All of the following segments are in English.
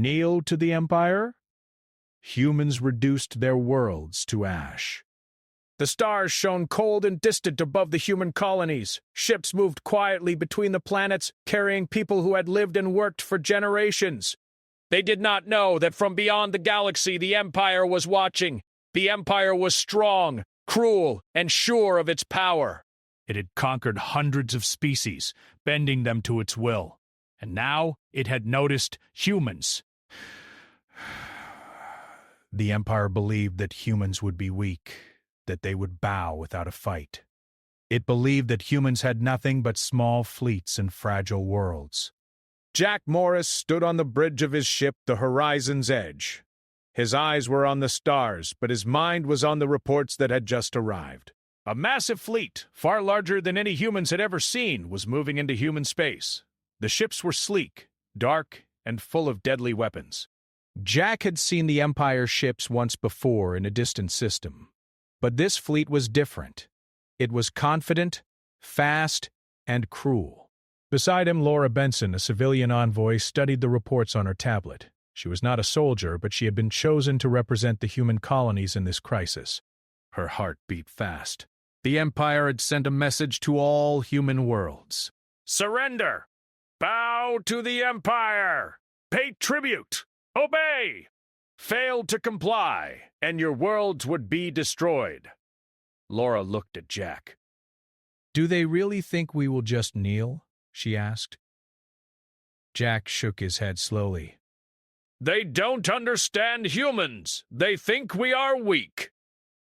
Kneel to the Empire? Humans reduced their worlds to ash. The stars shone cold and distant above the human colonies. Ships moved quietly between the planets, carrying people who had lived and worked for generations. They did not know that from beyond the galaxy the Empire was watching. The Empire was strong, cruel, and sure of its power. It had conquered hundreds of species, bending them to its will. And now it had noticed humans. The Empire believed that humans would be weak, that they would bow without a fight. It believed that humans had nothing but small fleets and fragile worlds. Jack Morris stood on the bridge of his ship, the horizon's edge. His eyes were on the stars, but his mind was on the reports that had just arrived. A massive fleet, far larger than any humans had ever seen, was moving into human space. The ships were sleek, dark, and full of deadly weapons. Jack had seen the Empire ships once before in a distant system. But this fleet was different. It was confident, fast, and cruel. Beside him, Laura Benson, a civilian envoy, studied the reports on her tablet. She was not a soldier, but she had been chosen to represent the human colonies in this crisis. Her heart beat fast. The Empire had sent a message to all human worlds. Surrender! Bow to the Empire! Pay tribute! Obey! Fail to comply, and your worlds would be destroyed. Laura looked at Jack. Do they really think we will just kneel? She asked. Jack shook his head slowly. They don't understand humans. They think we are weak.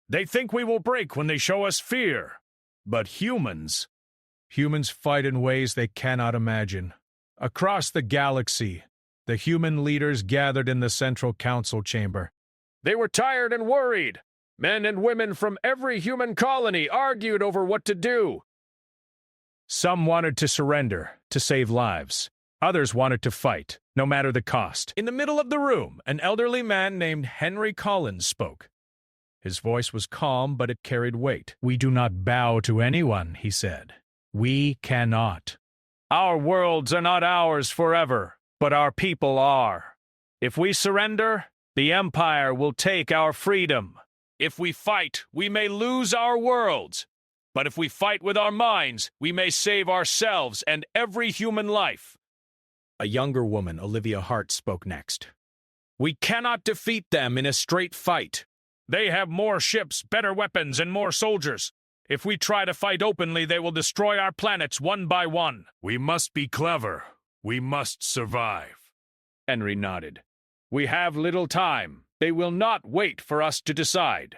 They think we will break when they show us fear. But humans fight in ways they cannot imagine. Across the galaxy, the human leaders gathered in the Central Council chamber. They were tired and worried. Men and women from every human colony argued over what to do. Some wanted to surrender, to save lives. Others wanted to fight, no matter the cost. In the middle of the room, an elderly man named Henry Collins spoke. His voice was calm, but it carried weight. We do not bow to anyone, he said. We cannot. Our worlds are not ours forever, but our people are. If we surrender, the Empire will take our freedom. If we fight, we may lose our worlds. But if we fight with our minds, we may save ourselves and every human life. A younger woman, Olivia Hart, spoke next. We cannot defeat them in a straight fight. They have more ships, better weapons, and more soldiers. If we try to fight openly, they will destroy our planets one by one. We must be clever. We must survive. Henry nodded. We have little time. They will not wait for us to decide.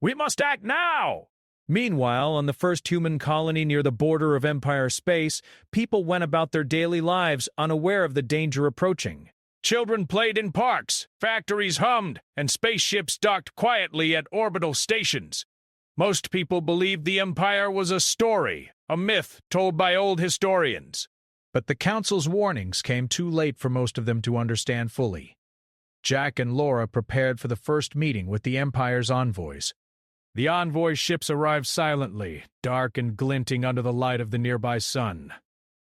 We must act now! Meanwhile, on the first human colony near the border of Empire space, people went about their daily lives unaware of the danger approaching. Children played in parks, factories hummed, and spaceships docked quietly at orbital stations. Most people believed the Empire was a story, a myth told by old historians. But the Council's warnings came too late for most of them to understand fully. Jack and Laura prepared for the first meeting with the Empire's envoys. The envoy ships arrived silently, dark and glinting under the light of the nearby sun.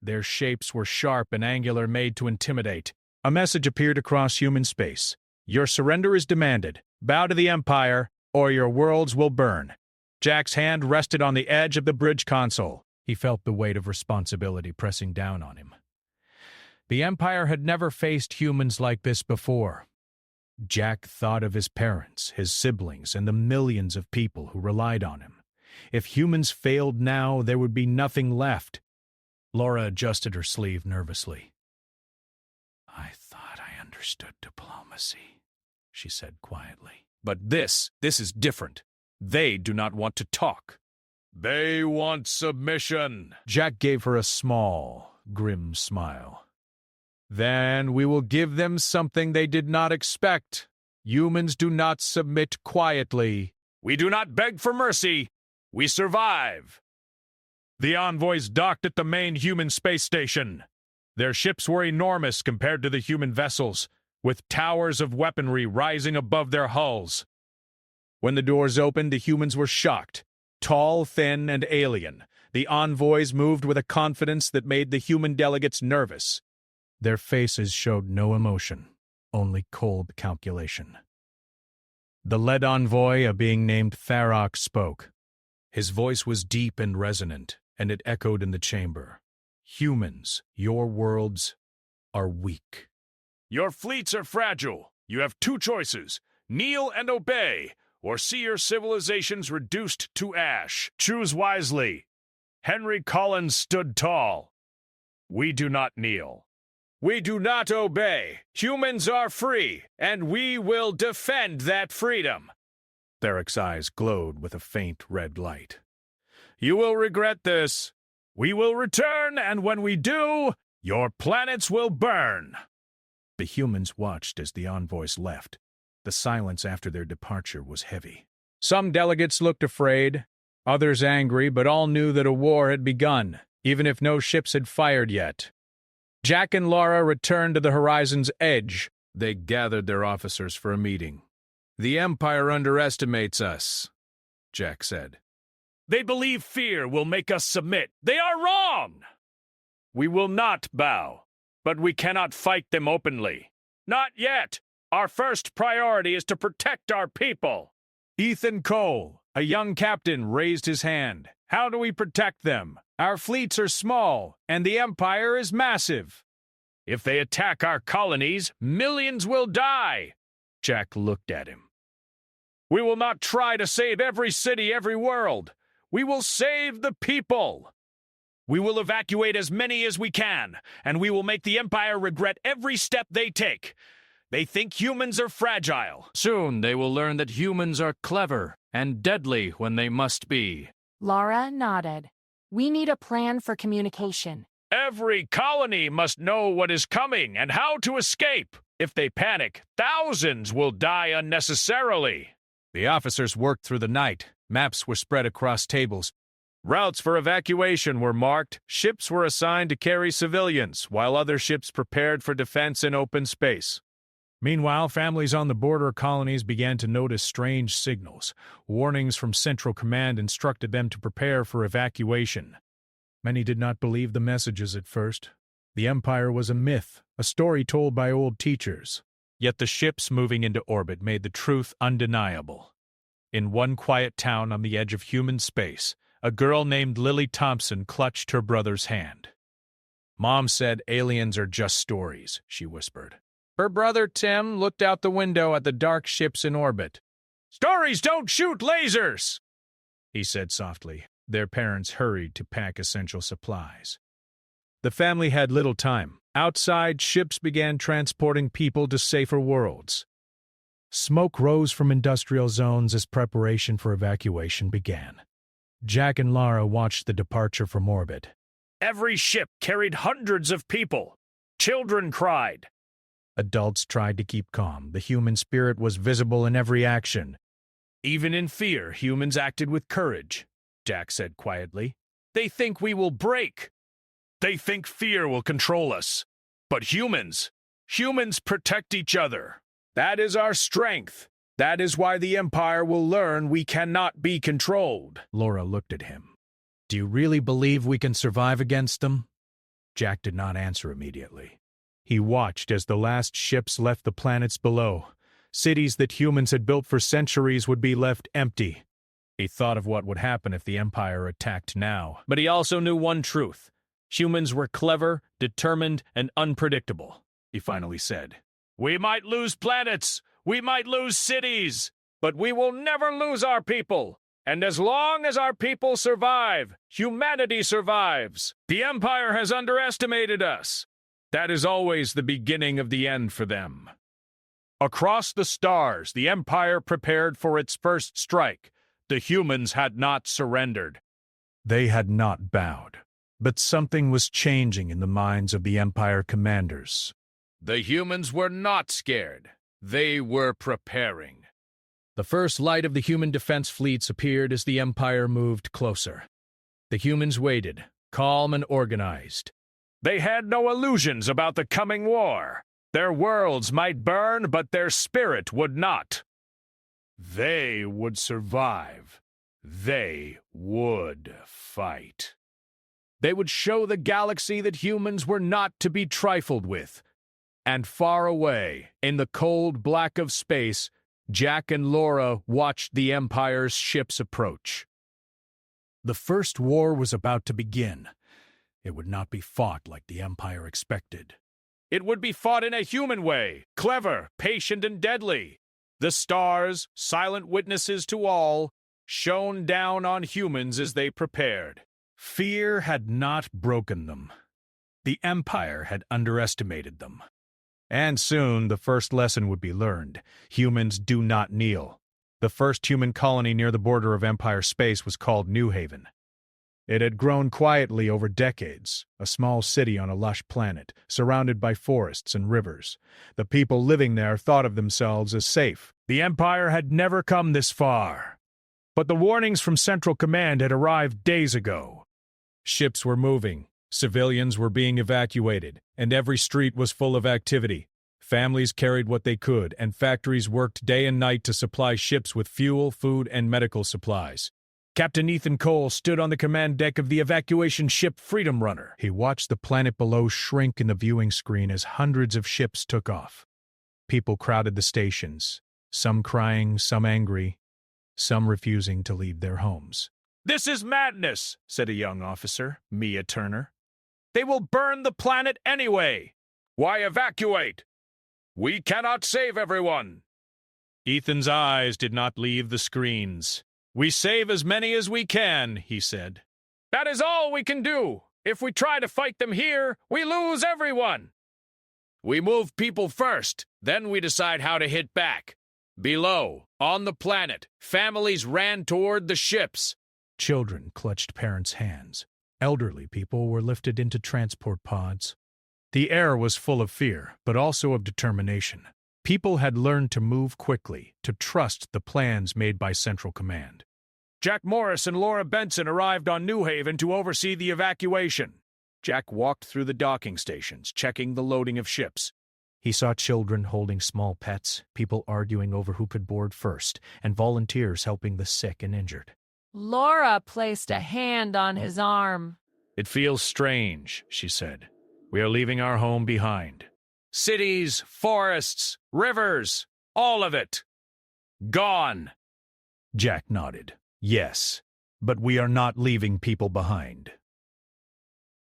Their shapes were sharp and angular, made to intimidate. A message appeared across human space. Your surrender is demanded. Bow to the Empire, or your worlds will burn. Jack's hand rested on the edge of the bridge console. He felt the weight of responsibility pressing down on him. The Empire had never faced humans like this before. Jack thought of his parents, his siblings, and the millions of people who relied on him. If humans failed now, there would be nothing left. Laura adjusted her sleeve nervously. I thought I understood diplomacy, she said quietly. But this is different. They do not want to talk. They want submission. Jack gave her a small, grim smile. Then we will give them something they did not expect. Humans do not submit quietly. We do not beg for mercy. We survive. The envoys docked at the main human space station. Their ships were enormous compared to the human vessels, with towers of weaponry rising above their hulls. When the doors opened, the humans were shocked. Tall, thin, and alien, the envoys moved with a confidence that made the human delegates nervous. Their faces showed no emotion. only cold calculation. The lead envoy, a being named Tharok, spoke. His voice was deep and resonant, and it echoed in the chamber. Humans, your worlds are weak. Your fleets are fragile. You have two choices: kneel and obey, or see your civilizations reduced to ash. Choose wisely. Henry Collins stood tall. We do not kneel. We do not obey. Humans are free, and we will defend that freedom. Tharok's eyes glowed with a faint red light. You will regret this. We will return, and when we do, your planets will burn. The humans watched as the envoys left. The silence after their departure was heavy. Some delegates looked afraid, others angry, but all knew that a war had begun, even if no ships had fired yet. Jack and Laura returned to the horizon's edge. They gathered their officers for a meeting. The Empire underestimates us, Jack said. They believe fear will make us submit. They are wrong! We will not bow, but we cannot fight them openly. Not yet. Our first priority is to protect our people. Ethan Cole, a young captain, raised his hand. How do we protect them? Our fleets are small, and the Empire is massive. If they attack our colonies, millions will die. Jack looked at him. We will not try to save every city, every world. We will save the people. We will evacuate as many as we can, and we will make the Empire regret every step they take. They think humans are fragile. Soon they will learn that humans are clever and deadly when they must be. Laura nodded. We need a plan for communication. Every colony must know what is coming and how to escape. If they panic, thousands will die unnecessarily. The officers worked through the night. Maps were spread across tables. Routes for evacuation were marked. Ships were assigned to carry civilians, while other ships prepared for defense in open space. Meanwhile, families on the border colonies began to notice strange signals. Warnings from Central Command instructed them to prepare for evacuation. Many did not believe the messages at first. The Empire was a myth, a story told by old teachers. Yet the ships moving into orbit made the truth undeniable. In one quiet town on the edge of human space, a girl named Lily Thompson clutched her brother's hand. Mom said aliens are just stories, she whispered. Her brother Tim looked out the window at the dark ships in orbit. Stories don't shoot lasers, he said softly. Their parents hurried to pack essential supplies. The family had little time. Outside, ships began transporting people to safer worlds. Smoke rose from industrial zones as preparation for evacuation began. Jack and Lara watched the departure from orbit. Every ship carried hundreds of people. Children cried. Adults tried to keep calm. The human spirit was visible in every action. Even in fear, humans acted with courage, Jack said quietly. They think we will break. They think fear will control us. But humans protect each other. That is our strength. That is why the Empire will learn we cannot be controlled. Laura looked at him. Do you really believe we can survive against them? Jack did not answer immediately. He watched as the last ships left the planets below. Cities that humans had built for centuries would be left empty. He thought of what would happen if the Empire attacked now. But he also knew one truth. Humans were clever, determined, and unpredictable, he finally said. We might lose planets, we might lose cities, but we will never lose our people. And as long as our people survive, humanity survives. The Empire has underestimated us. That is always the beginning of the end for them. Across the stars, the Empire prepared for its first strike. The humans had not surrendered. They had not bowed. But something was changing in the minds of the Empire commanders. The humans were not scared. They were preparing. The first light of the human defense fleets appeared as the Empire moved closer. The humans waited, calm and organized. They had no illusions about the coming war. Their worlds might burn, but their spirit would not. They would survive. They would fight. They would show the galaxy that humans were not to be trifled with. And far away, in the cold black of space, Jack and Laura watched the Empire's ships approach. The First War was about to begin. It would not be fought like the Empire expected. It would be fought in a human way, clever, patient, and deadly. The stars, silent witnesses to all, shone down on humans as they prepared. Fear had not broken them. The Empire had underestimated them. And soon the first lesson would be learned. Humans do not kneel. The first human colony near the border of Empire space was called New Haven. It had grown quietly over decades, a small city on a lush planet, surrounded by forests and rivers. The people living there thought of themselves as safe. The Empire had never come this far. But the warnings from Central Command had arrived days ago. Ships were moving. Civilians were being evacuated, and every street was full of activity. Families carried what they could, and factories worked day and night to supply ships with fuel, food, and medical supplies. Captain Ethan Cole stood on the command deck of the evacuation ship Freedom Runner. He watched the planet below shrink in the viewing screen as hundreds of ships took off. People crowded the stations, some crying, some angry, some refusing to leave their homes. "This is madness," said a young officer, Mia Turner. "They will burn the planet anyway. Why evacuate? We cannot save everyone." Ethan's eyes did not leave the screens. "We save as many as we can," he said. "That is all we can do. If we try to fight them here, we lose everyone. We move people first, then we decide how to hit back. Below, on the planet, families ran toward the ships." Children clutched parents' hands. Elderly people were lifted into transport pods. The air was full of fear, but also of determination. People had learned to move quickly, to trust the plans made by Central Command. Jack Morris and Laura Benson arrived on New Haven to oversee the evacuation. Jack walked through the docking stations, checking the loading of ships. He saw children holding small pets, people arguing over who could board first, and volunteers helping the sick and injured. Laura placed a hand on his arm. "It feels strange," she said. "We are leaving our home behind. Cities, forests, rivers, all of it. Gone." Jack nodded. "Yes, but we are not leaving people behind."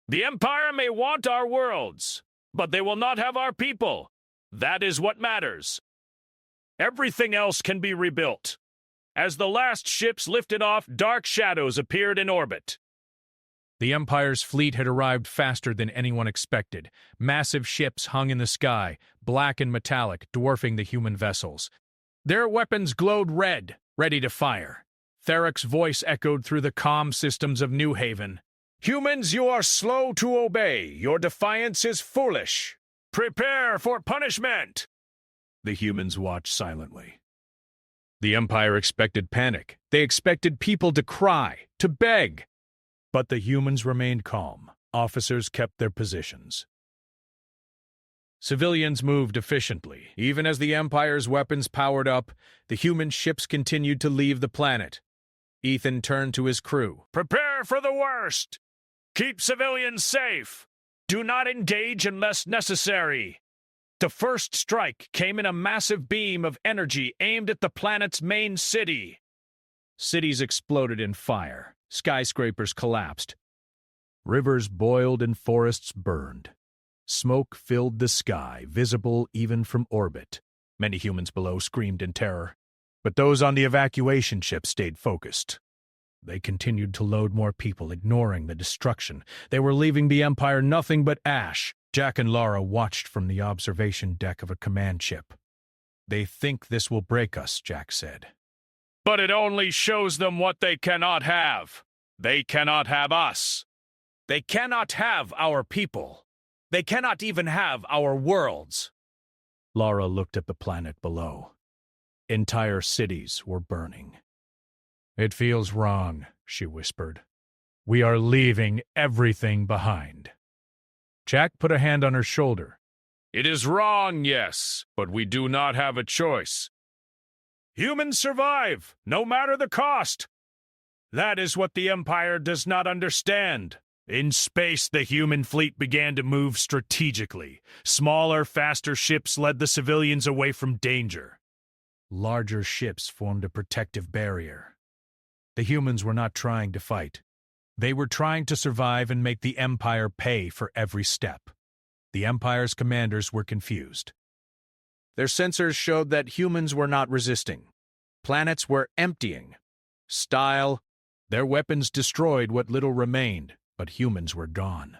"The Empire may want our worlds, but they will not have our people. That is what matters. Everything else can be rebuilt." As the last ships lifted off, dark shadows appeared in orbit. The Empire's fleet had arrived faster than anyone expected. Massive ships hung in the sky, black and metallic, dwarfing the human vessels. Their weapons glowed red, ready to fire. Therek's voice echoed through the comm systems of New Haven. "Humans, you are slow to obey. Your defiance is foolish. Prepare for punishment." The humans watched silently. The Empire expected panic. They expected people to cry, to beg. But the humans remained calm. Officers kept their positions. Civilians moved efficiently. Even as the Empire's weapons powered up, the human ships continued to leave the planet. Ethan turned to his crew. "Prepare for the worst. Keep civilians safe. Do not engage unless necessary." The first strike came in a massive beam of energy aimed at the planet's main city. Cities exploded in fire. Skyscrapers collapsed. Rivers boiled and forests burned. Smoke filled the sky, visible even from orbit. Many humans below screamed in terror. But those on the evacuation ship stayed focused. They continued to load more people, ignoring the destruction. They were leaving the Empire nothing but ash. Jack and Laura watched from the observation deck of a command ship. "They think this will break us," Jack said. "But it only shows them what they cannot have. They cannot have us. They cannot have our people. They cannot even have our worlds." Laura looked at the planet below. Entire cities were burning. "It feels wrong," she whispered. "We are leaving everything behind." Jack put a hand on her shoulder. "It is wrong, yes, but we do not have a choice. Humans survive, no matter the cost. That is what the Empire does not understand. In space, the human fleet began to move strategically. Smaller, faster ships led the civilians away from danger. Larger ships formed a protective barrier. The humans were not trying to fight. They were trying to survive and make the Empire pay for every step. The Empire's commanders were confused. Their sensors showed that humans were not resisting. Planets were emptying. Their weapons destroyed what little remained, but humans were gone.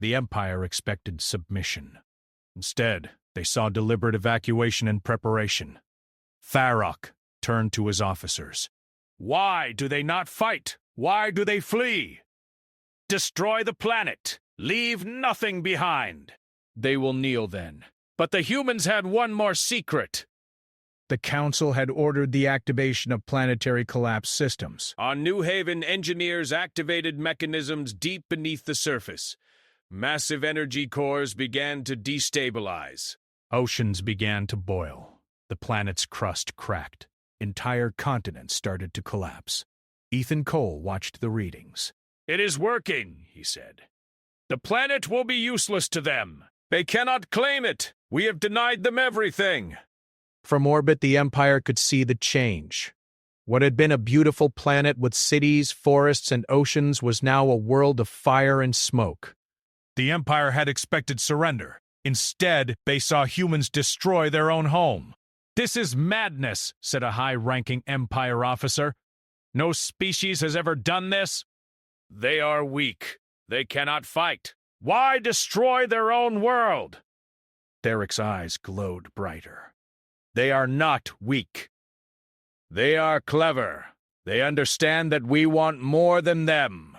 The Empire expected submission. Instead, they saw deliberate evacuation and preparation. Tharok turned to his officers. Why do they not fight? Why do they flee? Destroy the planet. Leave nothing behind. They will kneel then. But the humans had one more secret. The Council had ordered the activation of planetary collapse systems. On New Haven, engineers activated mechanisms deep beneath the surface. Massive energy cores began to destabilize. Oceans began to boil. The planet's crust cracked. Entire continents started to collapse. Ethan Cole watched the readings. It is working, he said. The planet will be useless to them. They cannot claim it. We have denied them everything. From orbit, the Empire could see the change. What had been a beautiful planet with cities, forests, and oceans was now a world of fire and smoke. The Empire had expected surrender. Instead, they saw humans destroy their own home. "This is madness," said a high-ranking Empire officer. "No species has ever done this." They are weak. They cannot fight. Why destroy their own world? Derek's eyes glowed brighter. They are not weak. They are clever. They understand that we want more than them.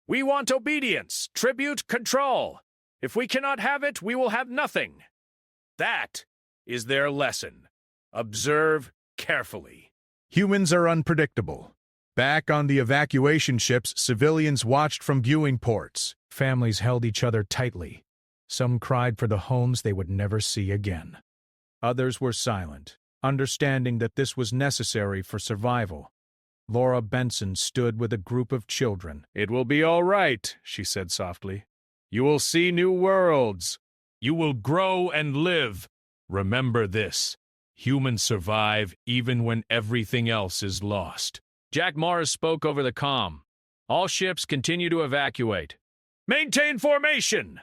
We want obedience, tribute, control. If we cannot have it, we will have nothing. That is their lesson. Observe carefully. Humans are unpredictable. Back on the evacuation ships, civilians watched from viewing ports. Families held each other tightly. Some cried for the homes they would never see again. Others were silent, understanding that this was necessary for survival. Laura Benson stood with a group of children. "It will be all right," she said softly. "You will see new worlds. You will grow and live. Remember this. Humans survive even when everything else is lost." Jack Morris spoke over the comm. "All ships continue to evacuate. Maintain formation.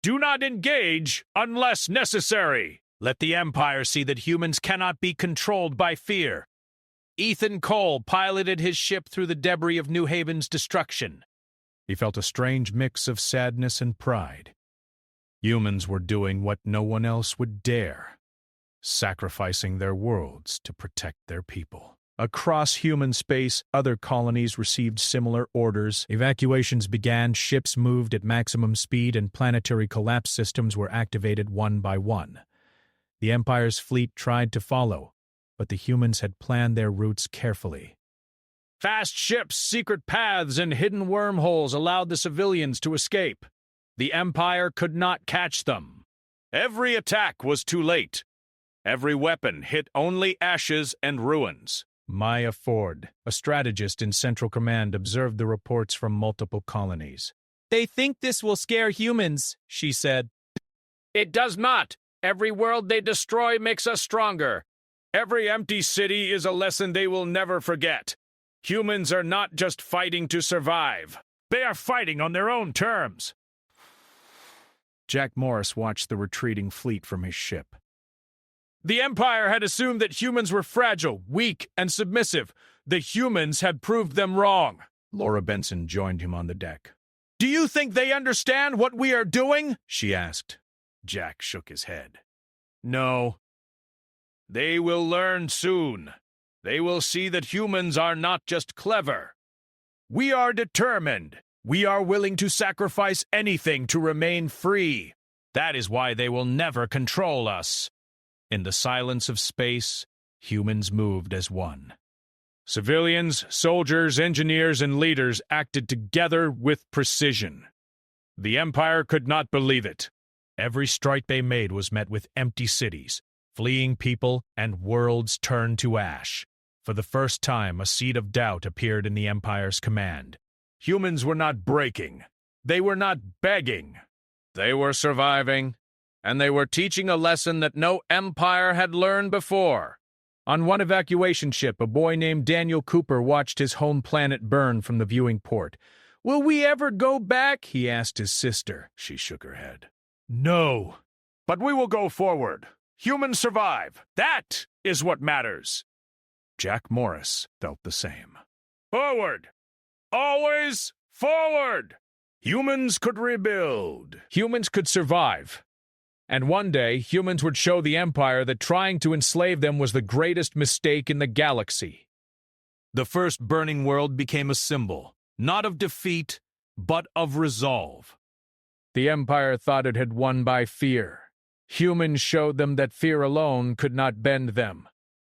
Do not engage unless necessary. Let the Empire see that humans cannot be controlled by fear." Ethan Cole piloted his ship through the debris of New Haven's destruction. He felt a strange mix of sadness and pride. Humans were doing what no one else would dare, sacrificing their worlds to protect their people. Across human space, other colonies received similar orders. Evacuations began, ships moved at maximum speed, and planetary collapse systems were activated one by one. The Empire's fleet tried to follow, but the humans had planned their routes carefully. Fast ships, secret paths, and hidden wormholes allowed the civilians to escape. The Empire could not catch them. Every attack was too late. Every weapon hit only ashes and ruins. Maya Ford, a strategist in Central Command, observed the reports from multiple colonies. "They think this will scare humans," she said. "It does not. Every world they destroy makes us stronger. Every empty city is a lesson they will never forget. Humans are not just fighting to survive. They are fighting on their own terms." Jack Morris watched the retreating fleet from his ship. The Empire had assumed that humans were fragile, weak, and submissive. The humans had proved them wrong. Laura Benson joined him on the deck. "Do you think they understand what we are doing?" she asked. Jack shook his head. "No. They will learn soon. They will see that humans are not just clever. We are determined. We are willing to sacrifice anything to remain free. That is why they will never control us." In the silence of space, humans moved as one. Civilians, soldiers, engineers, and leaders acted together with precision. The Empire could not believe it. Every strike they made was met with empty cities, fleeing people, and worlds turned to ash. For the first time, a seed of doubt appeared in the Empire's command. Humans were not breaking. They were not begging. They were surviving, and they were teaching a lesson that no empire had learned before. On one evacuation ship, a boy named Daniel Cooper watched his home planet burn from the viewing port. "Will we ever go back?" he asked his sister. She shook her head. "No, but we will go forward. Humans survive. That is what matters." Jack Morris felt the same. Forward! Always forward! Humans could rebuild. Humans could survive. And one day, humans would show the Empire that trying to enslave them was the greatest mistake in the galaxy. The first burning world became a symbol, not of defeat, but of resolve. The Empire thought it had won by fear. Humans showed them that fear alone could not bend them.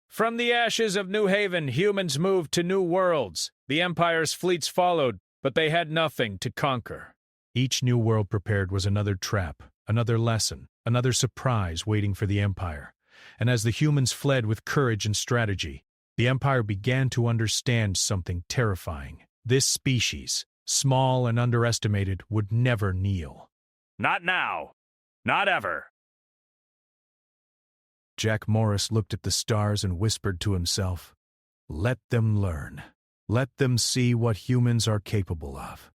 From the ashes of New Haven, humans moved to new worlds. The Empire's fleets followed, but they had nothing to conquer. Each new world prepared was another trap, another lesson, another surprise waiting for the Empire. And as the humans fled with courage and strategy, the Empire began to understand something terrifying. This species, small and underestimated, would never kneel. Not now. Not ever. Jack Morris looked at the stars and whispered to himself, "Let them learn. Let them see what humans are capable of.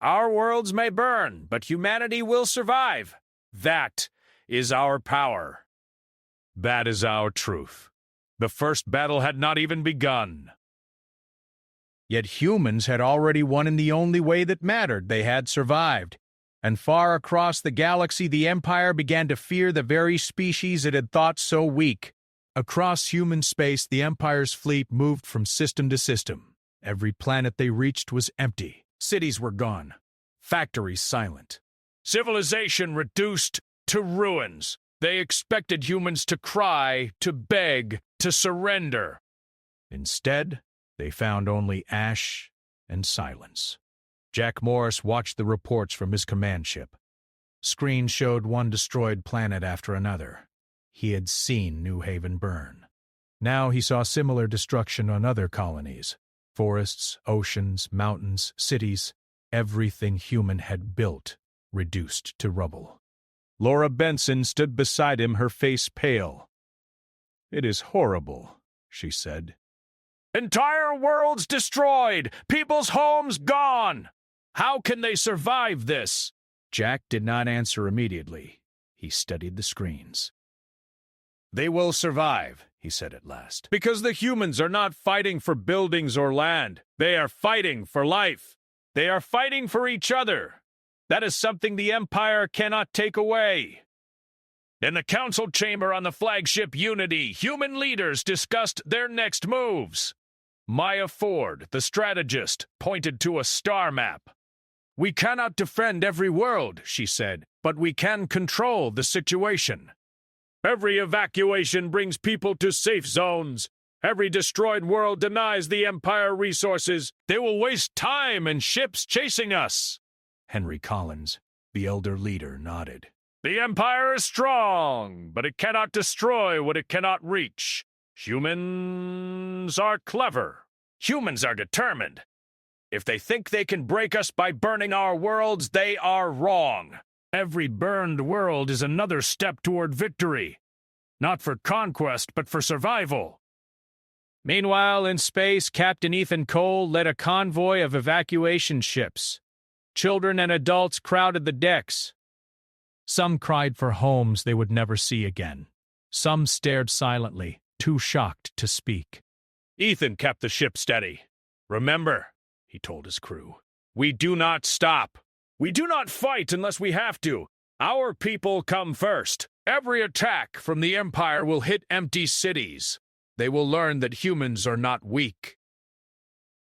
Our worlds may burn, but humanity will survive. That is our power. That is our truth. The first battle had not even begun." Yet humans had already won in the only way that mattered. They had survived. And far across the galaxy, the Empire began to fear the very species it had thought so weak. Across human space, the Empire's fleet moved from system to system. Every planet they reached was empty. Cities were gone. Factories silent. Civilization reduced to ruins. They expected humans to cry, to beg, to surrender. Instead, they found only ash and silence. Jack Morris watched the reports from his command ship. Screens showed one destroyed planet after another. He had seen New Haven burn. Now he saw similar destruction on other colonies. Forests, oceans, mountains, cities, everything human had built, reduced to rubble. Laura Benson stood beside him, her face pale. "It is horrible," she said. "Entire worlds destroyed! People's homes gone! How can they survive this?" Jack did not answer immediately. He studied the screens. "They will survive," he said at last, "because the humans are not fighting for buildings or land. They are fighting for life. They are fighting for each other. That is something the Empire cannot take away." In the council chamber on the flagship Unity, human leaders discussed their next moves. Maya Ford, the strategist, pointed to a star map. "We cannot defend every world," she said, "but we can control the situation. Every evacuation brings people to safe zones. Every destroyed world denies the Empire resources. They will waste time and ships chasing us." Henry Collins, the elder leader, nodded. "The Empire is strong, but it cannot destroy what it cannot reach. Humans are clever. Humans are determined. If they think they can break us by burning our worlds, they are wrong. Every burned world is another step toward victory. Not for conquest, but for survival." Meanwhile, in space, Captain Ethan Cole led a convoy of evacuation ships. Children and adults crowded the decks. Some cried for homes they would never see again. Some stared silently, too shocked to speak. Ethan kept the ship steady. "Remember," he told his crew, "we do not stop. We do not fight unless we have to. Our people come first. Every attack from the Empire will hit empty cities. They will learn that humans are not weak.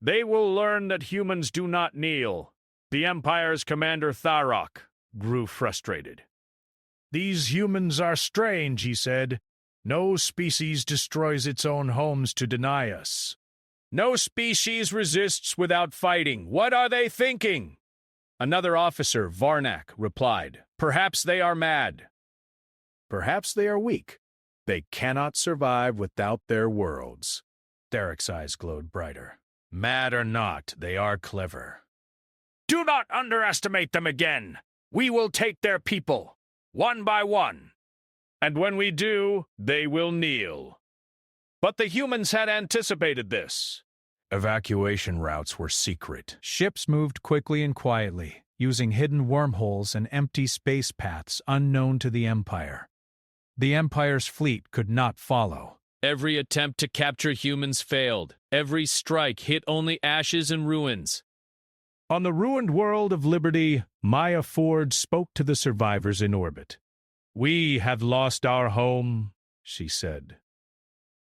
They will learn that humans do not kneel." The Empire's commander Tharok grew frustrated. "These humans are strange," he said. "No species destroys its own homes to deny us. No species resists without fighting. What are they thinking?" Another officer, Varnak, replied, "Perhaps they are mad. Perhaps they are weak. They cannot survive without their worlds." Derek's eyes glowed brighter. "Mad or not, they are clever. Do not underestimate them again. We will take their people, one by one. And when we do, they will kneel. But the humans had anticipated this. Evacuation routes were secret. Ships moved quickly and quietly, using hidden wormholes and empty space paths unknown to the Empire. The Empire's fleet could not follow. Every attempt to capture humans failed. Every strike hit only ashes and ruins. On the ruined world of Liberty, Maya Ford spoke to the survivors in orbit. "We have lost our home," she said.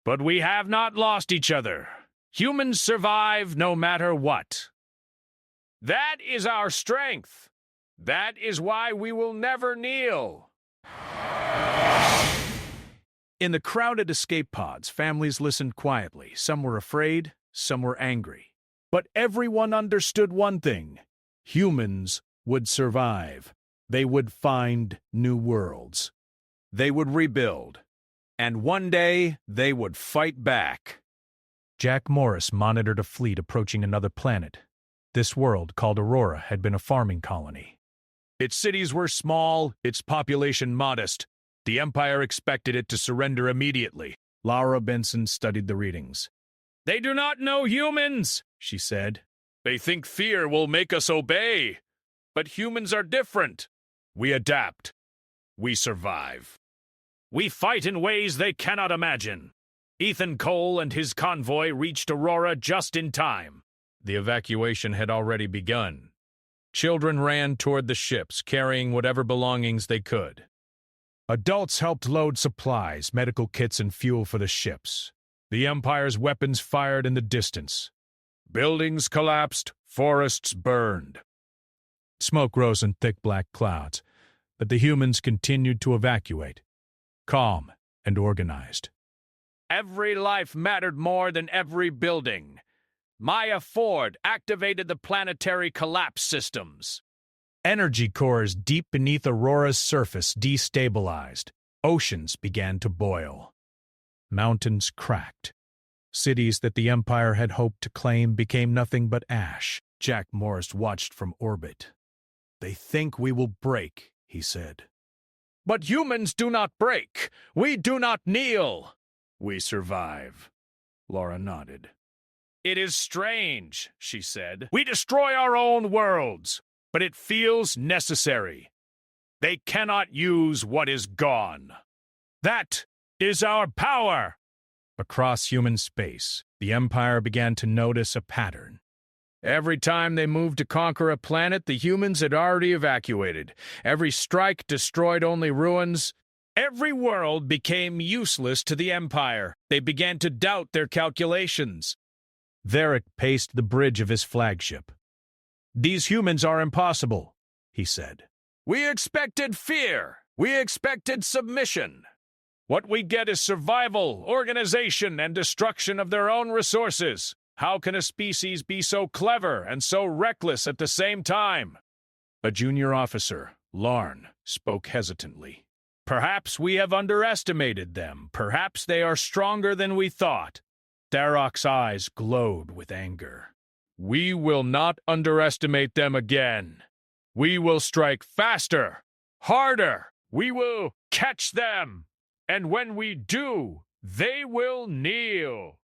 "But we have not lost each other. Humans survive no matter what. That is our strength. That is why we will never kneel." In the crowded escape pods, families listened quietly. Some were afraid, some were angry. But everyone understood one thing: humans would survive. They would find new worlds. They would rebuild. And one day, they would fight back. Jack Morris monitored a fleet approaching another planet. This world, called Aurora, had been a farming colony. Its cities were small, its population modest. The Empire expected it to surrender immediately. Laura Benson studied the readings. "They do not know humans," she said. "They think fear will make us obey. But humans are different. We adapt. We survive. We fight in ways they cannot imagine." Ethan Cole and his convoy reached Aurora just in time. The evacuation had already begun. Children ran toward the ships, carrying whatever belongings they could. Adults helped load supplies, medical kits, and fuel for the ships. The Empire's weapons fired in the distance. Buildings collapsed, forests burned. Smoke rose in thick black clouds, but the humans continued to evacuate, calm and organized. Every life mattered more than every building. Maya Ford activated the planetary collapse systems. Energy cores deep beneath Aurora's surface destabilized. Oceans began to boil. Mountains cracked. Cities that the Empire had hoped to claim became nothing but ash. Jack Morris watched from orbit. "They think we will break," he said. "But humans do not break. We do not kneel. We survive." Laura nodded. "It is strange," she said. "We destroy our own worlds, but it feels necessary. They cannot use what is gone. That is our power." Across human space, the Empire began to notice a pattern. Every time they moved to conquer a planet, the humans had already evacuated. Every strike destroyed only ruins. Every world became useless to the Empire. They began to doubt their calculations. Varric paced the bridge of his flagship. "These humans are impossible," he said. "We expected fear. We expected submission. What we get is survival, organization, and destruction of their own resources. How can a species be so clever and so reckless at the same time?" A junior officer, Larn, spoke hesitantly. "Perhaps we have underestimated them. Perhaps they are stronger than we thought." Tharok's eyes glowed with anger. "We will not underestimate them again. We will strike faster, harder. We will catch them. And when we do, they will kneel."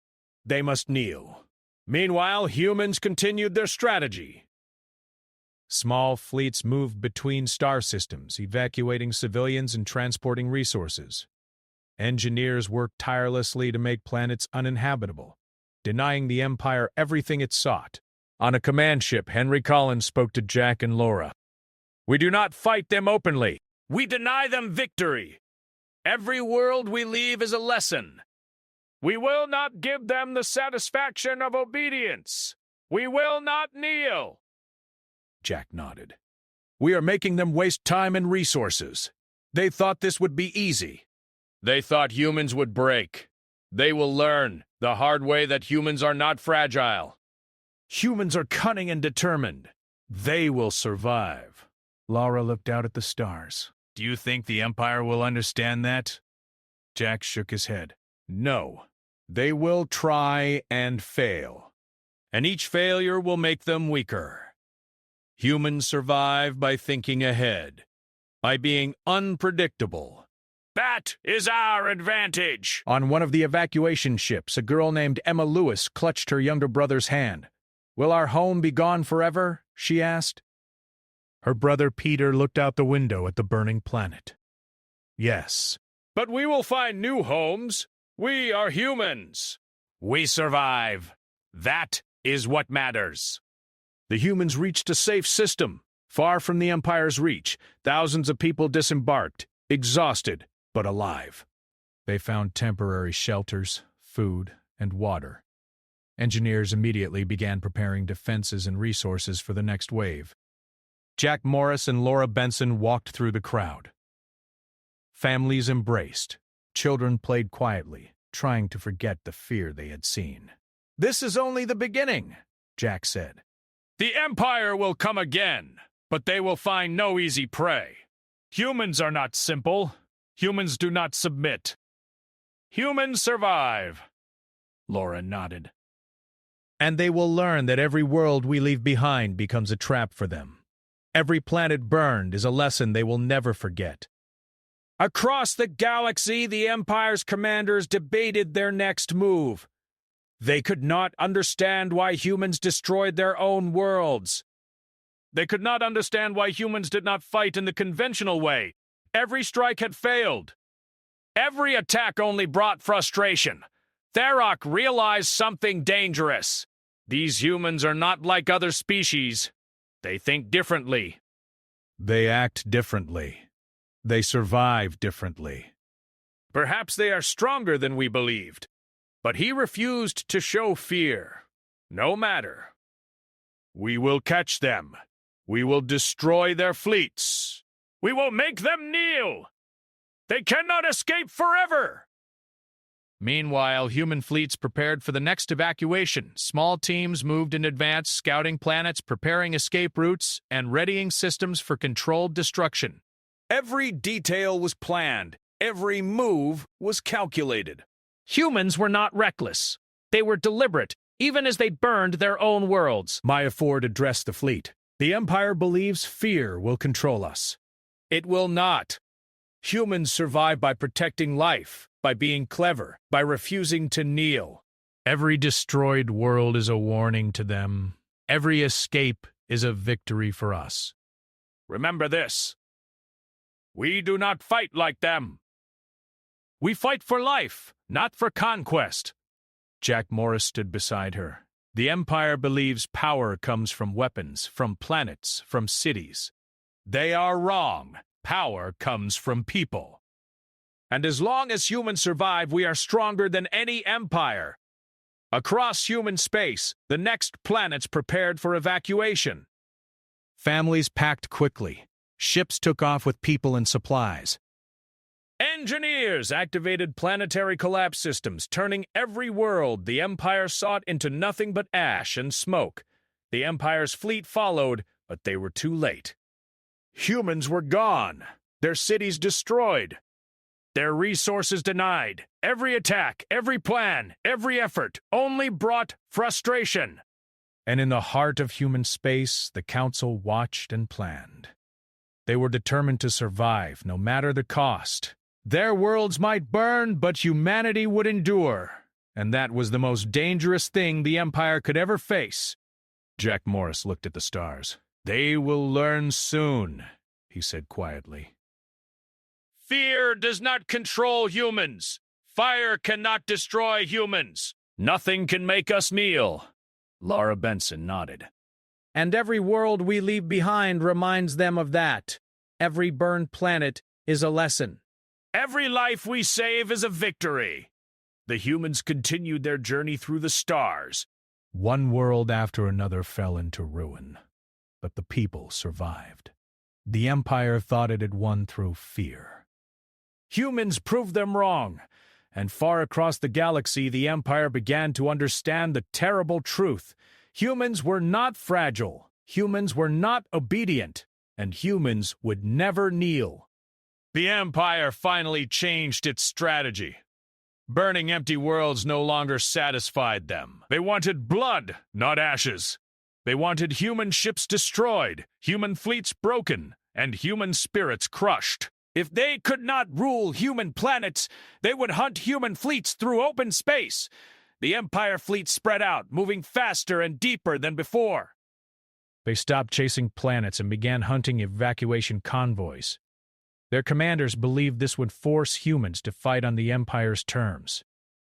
They must kneel. Meanwhile, humans continued their strategy. Small fleets moved between star systems, evacuating civilians and transporting resources. Engineers worked tirelessly to make planets uninhabitable, denying the Empire everything it sought. On a command ship, Henry Collins spoke to Jack and Laura. "We do not fight them openly. We deny them victory. Every world we leave is a lesson. We will not give them the satisfaction of obedience. We will not kneel." Jack nodded. "We are making them waste time and resources. They thought this would be easy. They thought humans would break. They will learn the hard way that humans are not fragile. Humans are cunning and determined. They will survive." Laura looked out at the stars. "Do you think the Empire will understand that?" Jack shook his head. "No. They will try and fail. And each failure will make them weaker. Humans survive by thinking ahead, by being unpredictable. That is our advantage. On one of the evacuation ships, a girl named Emma Lewis clutched her younger brother's hand. "Will our home be gone forever?" she asked. Her brother Peter looked out the window at the burning planet. "Yes." But we will find new homes. We are humans. We survive. That is what matters. The humans reached a safe system, far from the Empire's reach. Thousands of people disembarked, exhausted, but alive. They found temporary shelters, food, and water. Engineers immediately began preparing defenses and resources for the next wave. Jack Morris and Laura Benson walked through the crowd. Families embraced. Children played quietly, trying to forget the fear they had seen. "This is only the beginning," Jack said. The Empire will come again, but they will find no easy prey. Humans are not simple. Humans do not submit. Humans survive. Laura nodded. And they will learn that every world we leave behind becomes a trap for them. Every planet burned is a lesson they will never forget. Across the galaxy, the Empire's commanders debated their next move. They could not understand why humans destroyed their own worlds. They could not understand why humans did not fight in the conventional way. Every strike had failed. Every attack only brought frustration. Tharok realized something dangerous. These humans are not like other species. They think differently. They act differently. They survive differently. Perhaps they are stronger than we believed. But he refused to show fear. No matter. We will catch them. We will destroy their fleets. We will make them kneel. They cannot escape forever. Meanwhile, human fleets prepared for the next evacuation. Small teams moved in advance, scouting planets, preparing escape routes, and readying systems for controlled destruction. Every detail was planned. Every move was calculated. Humans were not reckless. They were deliberate, even as they burned their own worlds. Maya Ford addressed the fleet. The Empire believes fear will control us. It will not. Humans survive by protecting life, by being clever, by refusing to kneel. Every destroyed world is a warning to them. Every escape is a victory for us. Remember this. We do not fight like them. We fight for life, not for conquest. Jack Morris stood beside her. The Empire believes power comes from weapons, from planets, from cities. They are wrong. Power comes from people. And as long as humans survive, we are stronger than any empire. Across human space, the next planets prepared for evacuation. Families packed quickly. Ships took off with people and supplies. Engineers activated planetary collapse systems, turning every world the Empire sought into nothing but ash and smoke. The Empire's fleet followed, but they were too late. Humans were gone, their cities destroyed, their resources denied. Every attack, every plan, every effort only brought frustration. And in the heart of human space, the Council watched and planned. They were determined to survive, no matter the cost. Their worlds might burn, but humanity would endure. And that was the most dangerous thing the Empire could ever face. Jack Morris looked at the stars. "They will learn soon," he said quietly. Fear does not control humans. Fire cannot destroy humans. Nothing can make us kneel. Laura Benson nodded. And every world we leave behind reminds them of that. Every burned planet is a lesson. Every life we save is a victory. The humans continued their journey through the stars. One world after another fell into ruin, but the people survived. The Empire thought it had won through fear. Humans proved them wrong, and far across the galaxy the Empire began to understand the terrible truth. Humans were not fragile, humans were not obedient, and humans would never kneel. The Empire finally changed its strategy. Burning empty worlds no longer satisfied them. They wanted blood, not ashes. They wanted human ships destroyed, human fleets broken, and human spirits crushed. If they could not rule human planets, they would hunt human fleets through open space. The Empire fleet spread out, moving faster and deeper than before. They stopped chasing planets and began hunting evacuation convoys. Their commanders believed this would force humans to fight on the Empire's terms.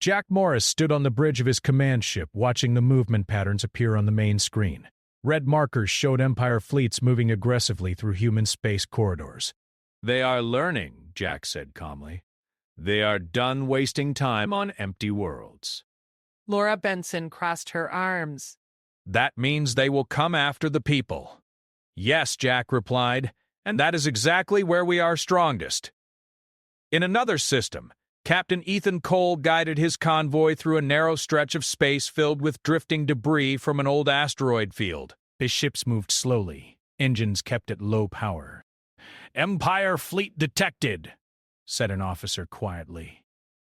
Jack Morris stood on the bridge of his command ship, watching the movement patterns appear on the main screen. Red markers showed Empire fleets moving aggressively through human space corridors. They are learning, Jack said calmly. They are done wasting time on empty worlds. Laura Benson crossed her arms. That means they will come after the people. Yes, Jack replied, and that is exactly where we are strongest. In another system, Captain Ethan Cole guided his convoy through a narrow stretch of space filled with drifting debris from an old asteroid field. His ships moved slowly, engines kept at low power. "Empire fleet detected," said an officer quietly.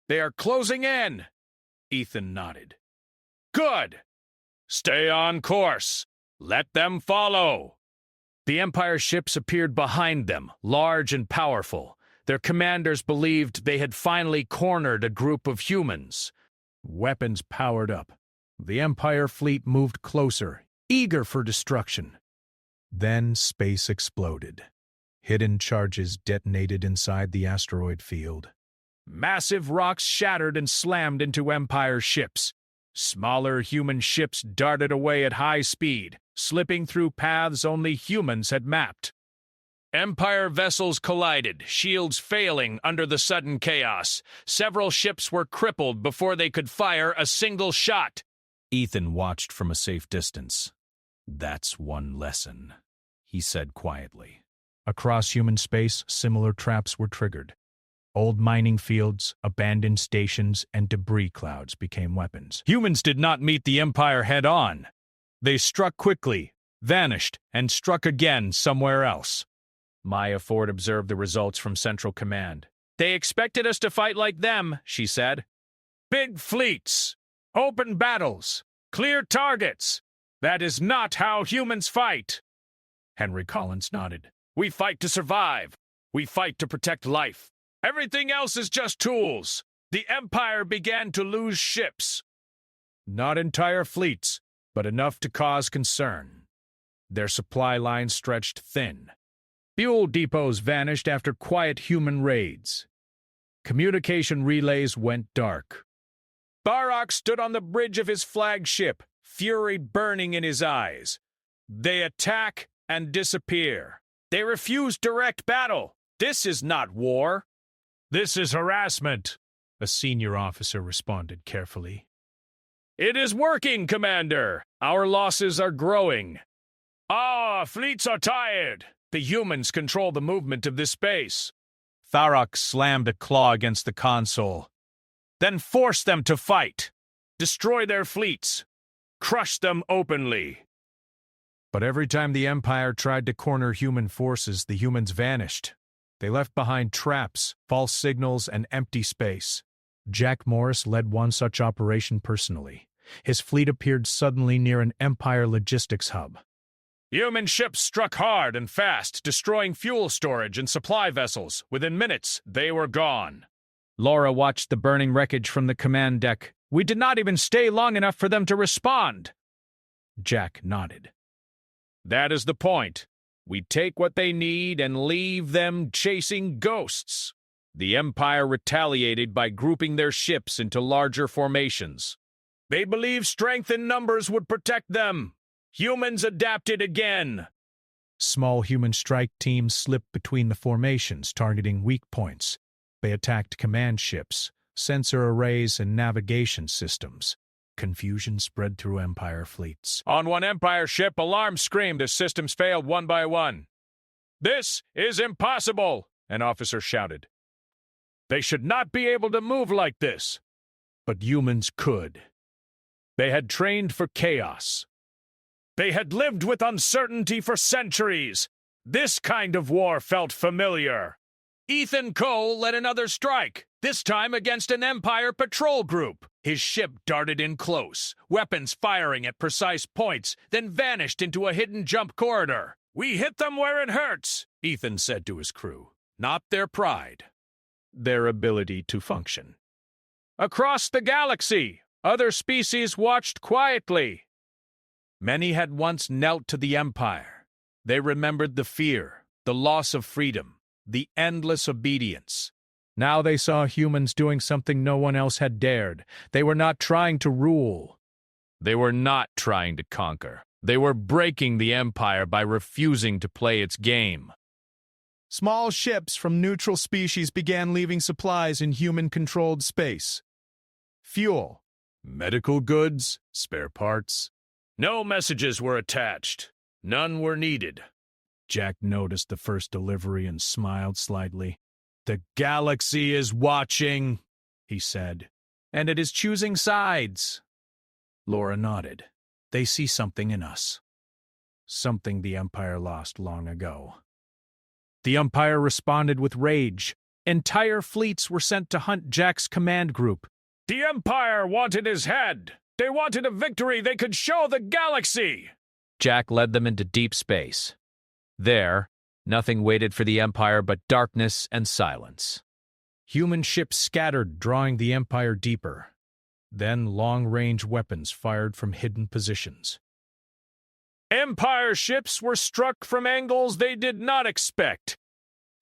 "They are closing in." Ethan nodded. "Good. Stay on course. Let them follow." The Empire ships appeared behind them, large and powerful. Their commanders believed they had finally cornered a group of humans. Weapons powered up. The Empire fleet moved closer, eager for destruction. Then space exploded. Hidden charges detonated inside the asteroid field. Massive rocks shattered and slammed into Empire ships. Smaller human ships darted away at high speed, slipping through paths only humans had mapped. Empire vessels collided, shields failing under the sudden chaos. Several ships were crippled before they could fire a single shot. Ethan watched from a safe distance. "That's one lesson," he said quietly. Across human space, similar traps were triggered. Old mining fields, abandoned stations, and debris clouds became weapons. Humans did not meet the Empire head-on. They struck quickly, vanished, and struck again somewhere else. Maya Ford observed the results from Central Command. "They expected us to fight like them," she said. "Big fleets, open battles, clear targets. That is not how humans fight." Henry Collins nodded. "We fight to survive. We fight to protect life. Everything else is just tools." The Empire began to lose ships. Not entire fleets, but enough to cause concern. Their supply lines stretched thin. Fuel depots vanished after quiet human raids. Communication relays went dark. Barak stood on the bridge of his flagship, fury burning in his eyes. They attack and disappear. They refuse direct battle. This is not war. This is harassment, a senior officer responded carefully. "It is working, Commander. Our losses are growing. Fleets are tired. The humans control the movement of this space." Tharok slammed a claw against the console. "Then force them to fight. Destroy their fleets. Crush them openly." But every time the Empire tried to corner human forces, the humans vanished. They left behind traps, false signals, and empty space. Jack Morris led one such operation personally. His fleet appeared suddenly near an Empire logistics hub. Human ships struck hard and fast, destroying fuel storage and supply vessels. Within minutes, they were gone. Laura watched the burning wreckage from the command deck. "We did not even stay long enough for them to respond." Jack nodded. "That is the point. We take what they need and leave them chasing ghosts." The Empire retaliated by grouping their ships into larger formations. They believed strength in numbers would protect them. Humans adapted again. Small human strike teams slipped between the formations, targeting weak points. They attacked command ships, sensor arrays, and navigation systems. Confusion spread through Empire fleets. On one Empire ship, alarms screamed as systems failed one by one. "This is impossible," an officer shouted. "They should not be able to move like this." But humans could. They had trained for chaos. They had lived with uncertainty for centuries. This kind of war felt familiar. Ethan Cole led another strike, this time against an Empire patrol group. His ship darted in close, weapons firing at precise points, then vanished into a hidden jump corridor. "We hit them where it hurts," Ethan said to his crew. Not their pride, their ability to function. Across the galaxy, other species watched quietly. Many had once knelt to the Empire. They remembered the fear, the loss of freedom, the endless obedience. Now they saw humans doing something no one else had dared. They were not trying to rule. They were not trying to conquer. They were breaking the Empire by refusing to play its game. Small ships from neutral species began leaving supplies in human-controlled space. Fuel, medical goods, spare parts. No messages were attached. None were needed. Jack noticed the first delivery and smiled slightly. "The galaxy is watching," he said, "and it is choosing sides." Laura nodded. "They see something in us. Something the Empire lost long ago." The Empire responded with rage. Entire fleets were sent to hunt Jack's command group. The Empire wanted his head. They wanted a victory they could show the galaxy. Jack led them into deep space. There, nothing waited for the Empire but darkness and silence. Human ships scattered, drawing the Empire deeper. Then long-range weapons fired from hidden positions. Empire ships were struck from angles they did not expect.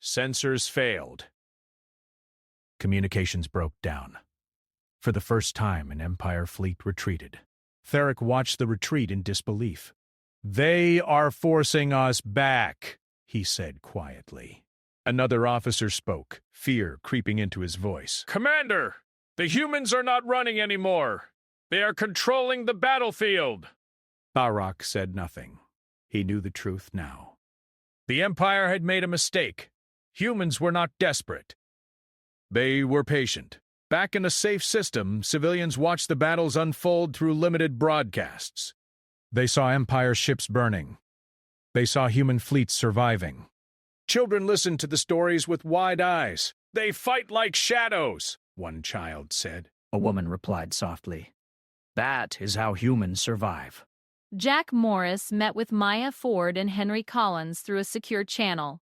Sensors failed. Communications broke down. For the first time, an Empire fleet retreated. Theric watched the retreat in disbelief. "They are forcing us back," he said quietly. Another officer spoke, fear creeping into his voice. "Commander, the humans are not running anymore. They are controlling the battlefield." Barak said nothing. He knew the truth now. The Empire had made a mistake. Humans were not desperate. They were patient. Back in a safe system, civilians watched the battles unfold through limited broadcasts. They saw Empire ships burning. They saw human fleets surviving. Children listened to the stories with wide eyes. "They fight like shadows," one child said. A woman replied softly. "That is how humans survive." Jack Morris met with Maya Ford and Henry Collins through a secure channel.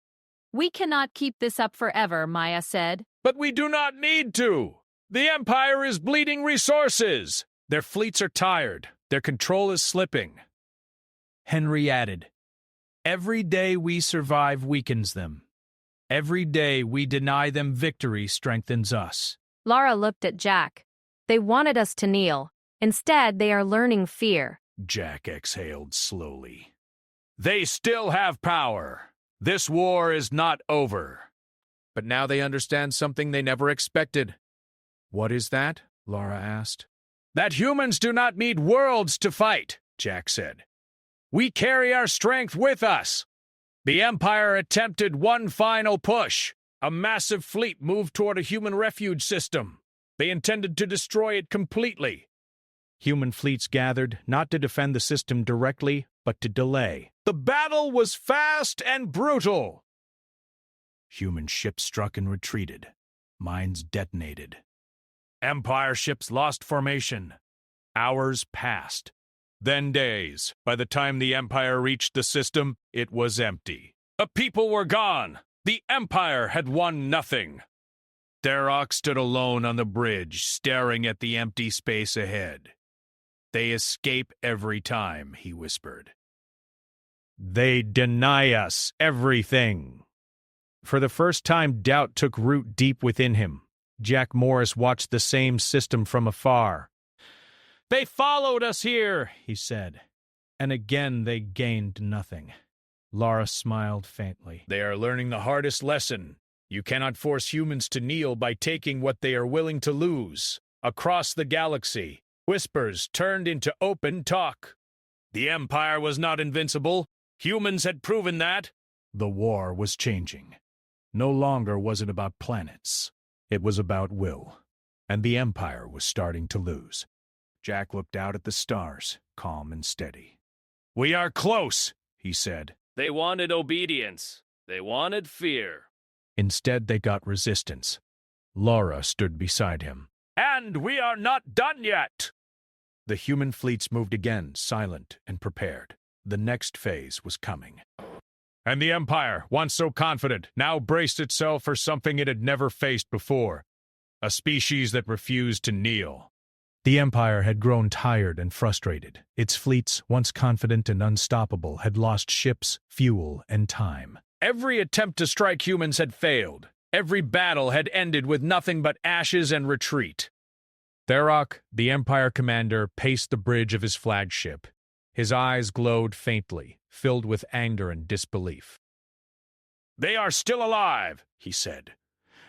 "We cannot keep this up forever," Maya said. "But we do not need to. The Empire is bleeding resources. Their fleets are tired. Their control is slipping." Henry added, "Every day we survive weakens them. Every day we deny them victory strengthens us." Laura looked at Jack. "They wanted us to kneel. Instead, they are learning fear." Jack exhaled slowly. "They still have power. This war is not over." But now they understand something they never expected. "What is that?" Laura asked. "That humans do not need worlds to fight," Jack said. "We carry our strength with us." The Empire attempted one final push. A massive fleet moved toward a human refuge system. They intended to destroy it completely. Human fleets gathered, not to defend the system directly, but to delay. The battle was fast and brutal. Human ships struck and retreated. Mines detonated. Empire ships lost formation. Hours passed. Then days. By the time the Empire reached the system, it was empty. The people were gone. The Empire had won nothing. Therok stood alone on the bridge, staring at the empty space ahead. "They escape every time," he whispered. "They deny us everything." For the first time, doubt took root deep within him. Jack Morris watched the same system from afar. "They followed us here," he said. And again they gained nothing. Laura smiled faintly. "They are learning the hardest lesson. You cannot force humans to kneel by taking what they are willing to lose." Across the galaxy, whispers turned into open talk. The Empire was not invincible. Humans had proven that. The war was changing. No longer was it about planets. It was about will. And the Empire was starting to lose. Jack looked out at the stars, calm and steady. "We are close," he said. They wanted obedience. They wanted fear. Instead, they got resistance. Laura stood beside him. And we are not done yet. The human fleets moved again, silent and prepared. The next phase was coming. And the Empire, once so confident, now braced itself for something it had never faced before. A species that refused to kneel. The Empire had grown tired and frustrated. Its fleets, once confident and unstoppable, had lost ships, fuel, and time. Every attempt to strike humans had failed. Every battle had ended with nothing but ashes and retreat. Tharok, the Empire commander, paced the bridge of his flagship. His eyes glowed faintly, filled with anger and disbelief. They are still alive, he said.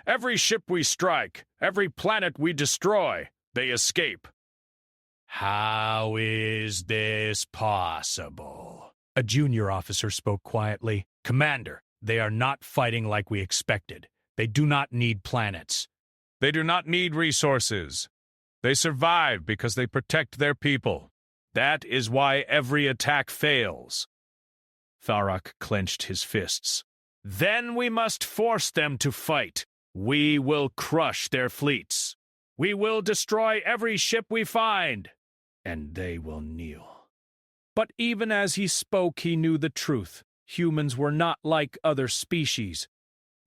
Every ship we strike, every planet we destroy, they escape. How is this possible? A junior officer spoke quietly. Commander, they are not fighting like we expected. They do not need planets. They do not need resources. They survive because they protect their people. That is why every attack fails. Tharok clenched his fists. Then we must force them to fight. We will crush their fleets. We will destroy every ship we find. And they will kneel. But even as he spoke, he knew the truth. Humans were not like other species.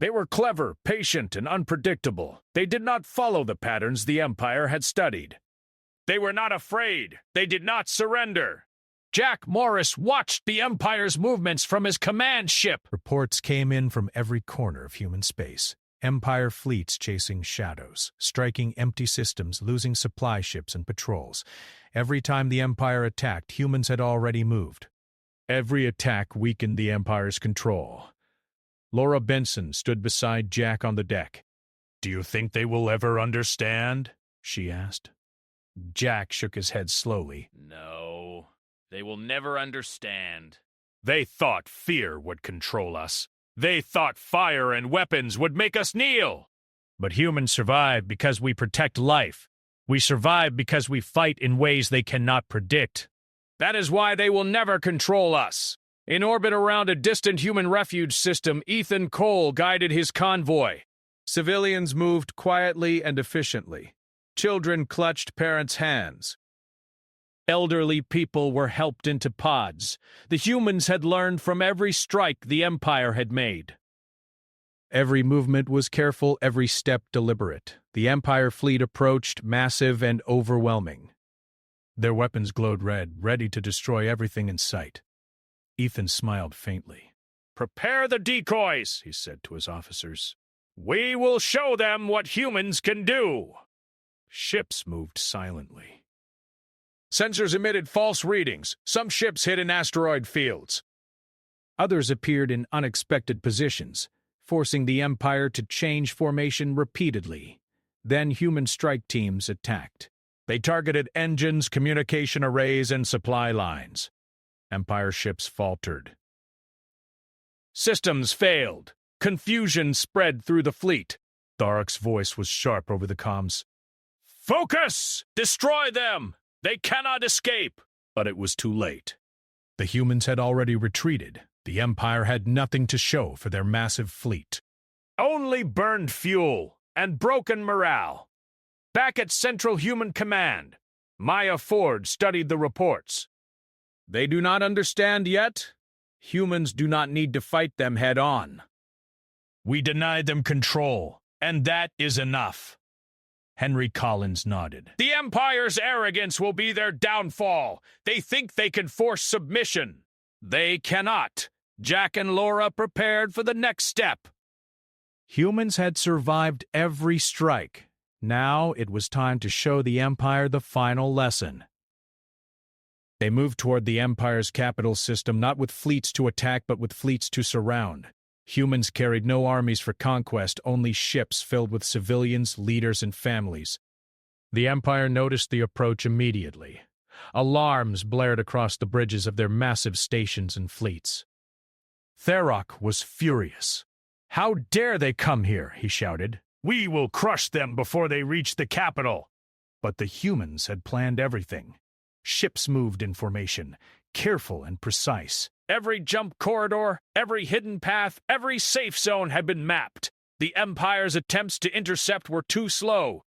They were clever, patient, and unpredictable. They did not follow the patterns the Empire had studied. They were not afraid. They did not surrender. Jack Morris watched the Empire's movements from his command ship. Reports came in from every corner of human space. Empire fleets chasing shadows, striking empty systems, losing supply ships and patrols. Every time the Empire attacked, humans had already moved. Every attack weakened the Empire's control. Laura Benson stood beside Jack on the deck. "Do you think they will ever understand?" she asked. Jack shook his head slowly. No, they will never understand. They thought fear would control us. They thought fire and weapons would make us kneel. But humans survive because we protect life. We survive because we fight in ways they cannot predict. That is why they will never control us. In orbit around a distant human refuge system, Ethan Cole guided his convoy. Civilians moved quietly and efficiently. Children clutched parents' hands. Elderly people were helped into pods. The humans had learned from every strike the Empire had made. Every movement was careful, every step deliberate. The Empire fleet approached, massive and overwhelming. Their weapons glowed red, ready to destroy everything in sight. Ethan smiled faintly. "Prepare the decoys," he said to his officers. "We will show them what humans can do." Ships moved silently. Sensors emitted false readings. Some ships hit in asteroid fields. Others appeared in unexpected positions, forcing the Empire to change formation repeatedly. Then human strike teams attacked. They targeted engines, communication arrays, and supply lines. Empire ships faltered. Systems failed. Confusion spread through the fleet. Tharok's voice was sharp over the comms. "Focus! Destroy them! They cannot escape!" But it was too late. The humans had already retreated. The Empire had nothing to show for their massive fleet. Only burned fuel and broken morale. Back at Central Human Command, Maya Ford studied the reports. They do not understand yet. Humans do not need to fight them head-on. We denied them control, and that is enough. Henry Collins nodded. The Empire's arrogance will be their downfall. They think they can force submission. They cannot. Jack and Laura prepared for the next step. Humans had survived every strike. Now it was time to show the Empire the final lesson. They moved toward the Empire's capital system, not with fleets to attack, but with fleets to surround. Humans carried no armies for conquest, only ships filled with civilians, leaders, and families. The Empire noticed the approach immediately. Alarms blared across the bridges of their massive stations and fleets. Tharok was furious. "How dare they come here?" he shouted. "We will crush them before they reach the capital." But the humans had planned everything. Ships moved in formation, careful and precise. Every jump corridor, every hidden path, every safe zone had been mapped. The Empire's attempts to intercept were too slow.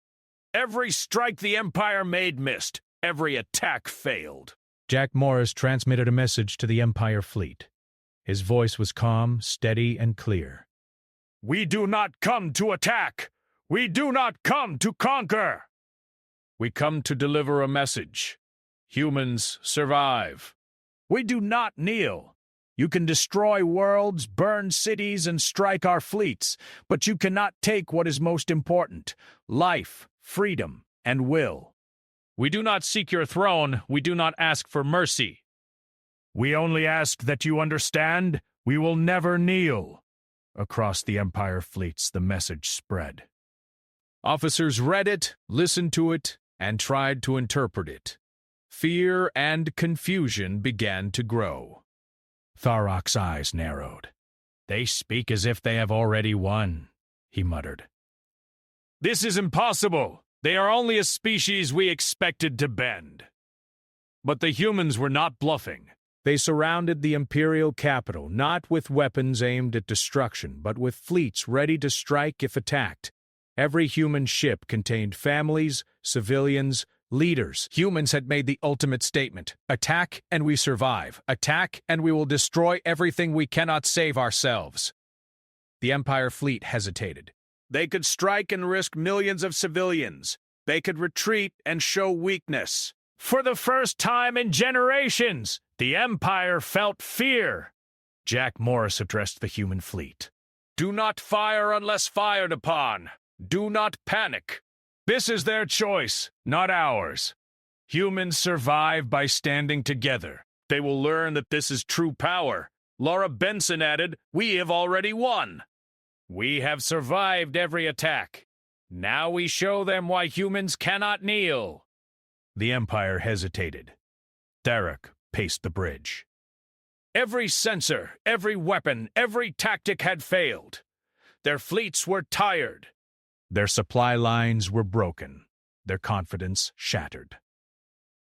Every strike the Empire made missed. Every attack failed. Jack Morris transmitted a message to the Empire fleet. His voice was calm, steady, and clear. We do not come to attack. We do not come to conquer. We come to deliver a message. Humans survive. We do not kneel. You can destroy worlds, burn cities, and strike our fleets, but you cannot take what is most important: life, freedom, and will. We do not seek your throne. We do not ask for mercy. We only ask that you understand we will never kneel. Across the Empire fleets, the message spread. Officers read it, listened to it, and tried to interpret it. Fear and confusion began to grow. Tharok's eyes narrowed. "They speak as if they have already won," he muttered. This is impossible. They are only a species we expected to bend. But the humans were not bluffing. They surrounded the Imperial capital, not with weapons aimed at destruction, but with fleets ready to strike if attacked. Every human ship contained families, civilians, leaders. Humans had made the ultimate statement: attack and we survive. Attack and we will destroy everything we cannot save ourselves. The Empire fleet hesitated. They could strike and risk millions of civilians. They could retreat and show weakness. For the first time in generations, the Empire felt fear. Jack Morris addressed the human fleet. Do not fire unless fired upon. Do not panic. This is their choice, not ours. Humans survive by standing together. They will learn that this is true power. Laura Benson added, we have already won. We have survived every attack. Now we show them why humans cannot kneel. The Empire hesitated. Tharok paced the bridge. Every sensor, every weapon, every tactic had failed. Their fleets were tired. Their supply lines were broken. Their confidence shattered.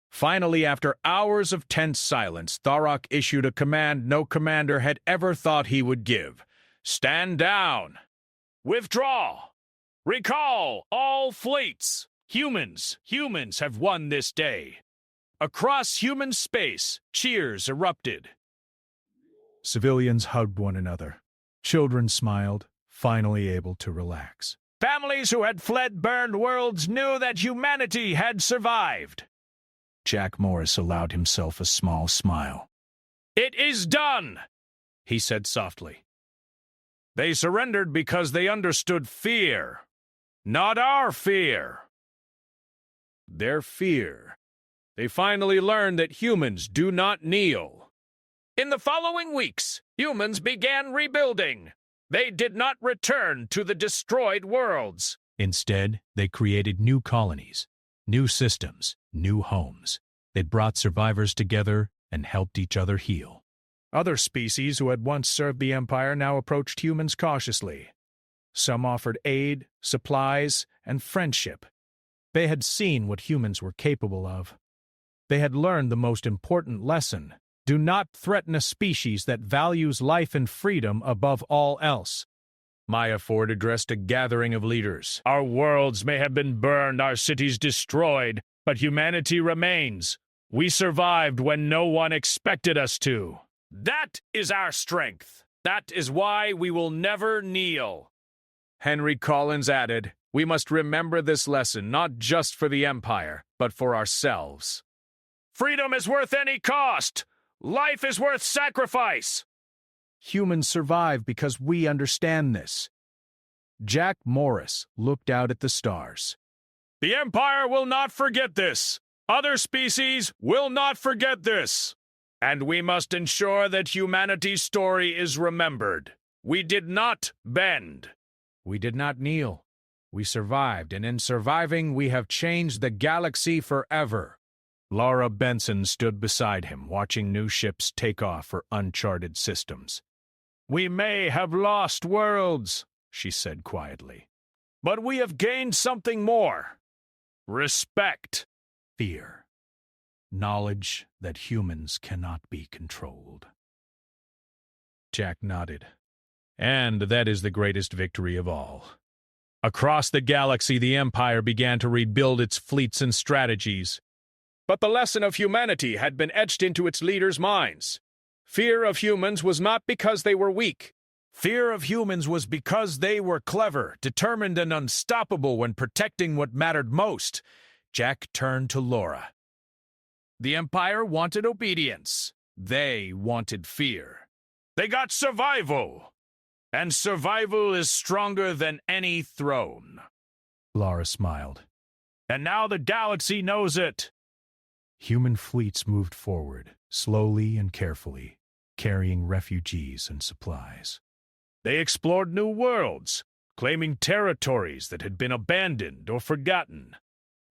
Finally, after hours of tense silence, Tharok issued a command no commander had ever thought he would give. Stand down. Withdraw. Recall all fleets. Humans have won this day. Across human space, cheers erupted. Civilians hugged one another. Children smiled, finally able to relax. Families who had fled burned worlds knew that humanity had survived. Jack Morris allowed himself a small smile. It is done, he said softly. They surrendered because they understood fear, not our fear. Their fear. They finally learned that humans do not kneel. In the following weeks, humans began rebuilding. They did not return to the destroyed worlds. Instead, they created new colonies, new systems, new homes. They brought survivors together and helped each other heal. Other species who had once served the Empire now approached humans cautiously. Some offered aid, supplies, and friendship. They had seen what humans were capable of. They had learned the most important lesson: do not threaten a species that values life and freedom above all else. Maya Ford addressed a gathering of leaders. Our worlds may have been burned, our cities destroyed, but humanity remains. We survived when no one expected us to. That is our strength. That is why we will never kneel. Henry Collins added, we must remember this lesson not just for the Empire, but for ourselves. Freedom is worth any cost. Life is worth sacrifice. Humans survive because we understand this. Jack Morris looked out at the stars. The Empire will not forget this. Other species will not forget this. And we must ensure that humanity's story is remembered. We did not bend. We did not kneel. We survived, and in surviving, we have changed the galaxy forever. Laura Benson stood beside him, watching new ships take off for uncharted systems. We may have lost worlds, she said quietly, but we have gained something more. Respect. Fear. Knowledge that humans cannot be controlled. Jack nodded. And that is the greatest victory of all. Across the galaxy, the Empire began to rebuild its fleets and strategies. But the lesson of humanity had been etched into its leaders' minds. Fear of humans was not because they were weak. Fear of humans was because they were clever, determined, and unstoppable when protecting what mattered most. Jack turned to Laura. The Empire wanted obedience. They wanted fear. They got survival. And survival is stronger than any throne. Laura smiled. And now the galaxy knows it. Human fleets moved forward, slowly and carefully, carrying refugees and supplies. They explored new worlds, claiming territories that had been abandoned or forgotten.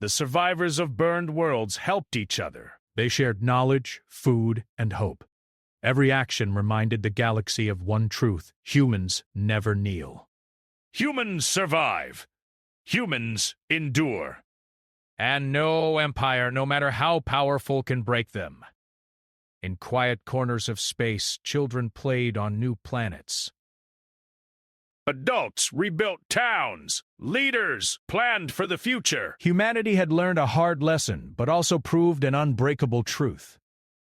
The survivors of burned worlds helped each other. They shared knowledge, food, and hope. Every action reminded the galaxy of one truth: humans never kneel. Humans survive. Humans endure. And no empire, no matter how powerful, can break them. In quiet corners of space, children played on new planets. Adults rebuilt towns. Leaders planned for the future. Humanity had learned a hard lesson, but also proved an unbreakable truth.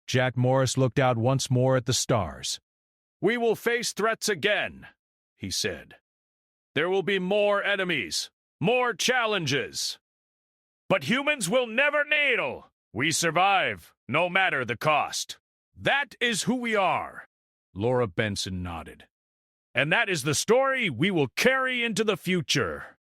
Jack Morris looked out once more at the stars. We will face threats again, he said. There will be more enemies, more challenges. But humans will never kneel. We survive, no matter the cost. That is who we are. Laura Benson nodded. And that is the story we will carry into the future.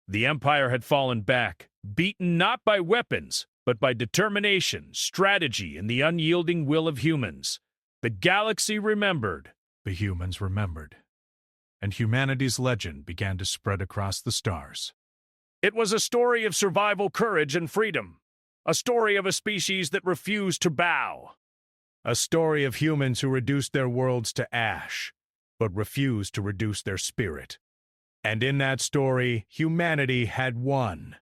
The Empire had fallen back, beaten not by weapons, but by determination, strategy, and the unyielding will of humans. The galaxy remembered. The humans remembered. And humanity's legend began to spread across the stars. It was a story of survival, courage, and freedom. A story of a species that refused to bow. A story of humans who reduced their worlds to ash, but refused to reduce their spirit. And in that story, humanity had won.